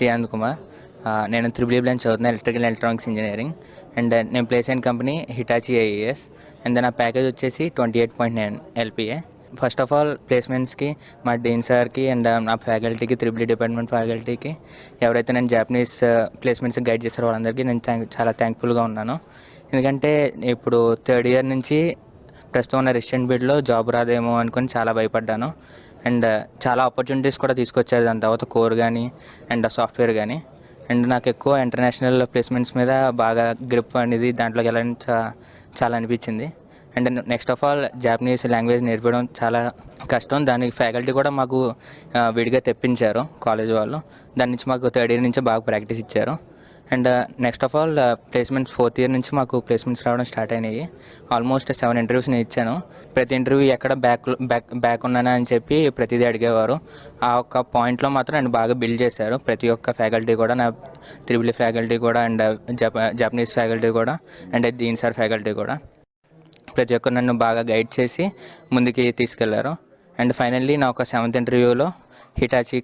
శ్రీయాంత్ కుమార్. నేను triple E branch చదువుతున్నాను, electrical electronics engineering. And నేను ప్లేస్ అయిన కంపెనీ హిటాచీ ఐఏఎస్. అండ్ నా ప్యాకేజ్ వచ్చేసి 28.9 LPA. ఫస్ట్ ఆఫ్ ఆల్ ప్లేస్మెంట్స్కి మా డీన్ సార్కి అండ్ నా ఫ్యాకల్టీకి, త్రిబుల్ ఈ డిపార్ట్మెంట్ ఫ్యాకల్టీకి, ఎవరైతే నేను జాపనీస్ ప్లేస్మెంట్స్కి గైడ్ చేస్తారో వాళ్ళందరికీ నేను చాలా థ్యాంక్ఫుల్గా ఉన్నాను. ఎందుకంటే ఇప్పుడు థర్డ్ ఇయర్ నుంచి ప్రస్తుతం ఉన్న రెసిడెంట్ బీడ్లో జాబ్ రాదేమో అనుకొని చాలా భయపడ్డాను. అండ్ చాలా ఆపర్చునిటీస్ కూడా తీసుకొచ్చారు దాని తర్వాత కోర్ కానీ అండ్ సాఫ్ట్వేర్ కానీ. అండ్ నాకు ఎక్కువ ఇంటర్నేషనల్ ప్లేస్మెంట్స్ మీద బాగా గ్రిప్ అనేది దాంట్లోకి వెళ్ళాలని చాలా అనిపించింది. And next of all Japanese language నేర్పడం చాలా కష్టం. దానికి ఫ్యాకల్టీ కూడా మాకు విడిగా తెప్పించారు కాలేజ్ వాళ్ళు. దాని నుంచి మాకు థర్డ్ ఇయర్ నుంచి బాగా ప్రాక్టీస్ ఇచ్చారు. And next of all placements fourth year నుంచి మాకు ప్లేస్మెంట్స్ రావడం స్టార్ట్ అయినాయి. ఆల్మోస్ట్ 7 ఇంటర్వ్యూస్ నేను ఇచ్చాను. ప్రతి ఇంటర్వ్యూ ఎక్కడ బ్యాక్ ఉన్నానా అని చెప్పి ప్రతిదీ అడిగేవారు. ఆ ఒక్క పాయింట్లో మాత్రం నన్ను బాగా బిల్డ్ చేశారు ప్రతి ఒక్క ఫ్యాకల్టీ కూడా, నా త్రిబుల్ ఫ్యాకల్టీ కూడా అండ్ జపనీస్ ఫ్యాకల్టీ కూడా అండ్ దీన్ సార్ ఫ్యాకల్టీ కూడా. ప్రతి ఒక్కరు నన్ను బాగా గైడ్ చేసి ముందుకి తీసుకెళ్లారు. అండ్ ఫైనల్లీ నా ఒక 7th ఇంటర్వ్యూలో హిటాచీ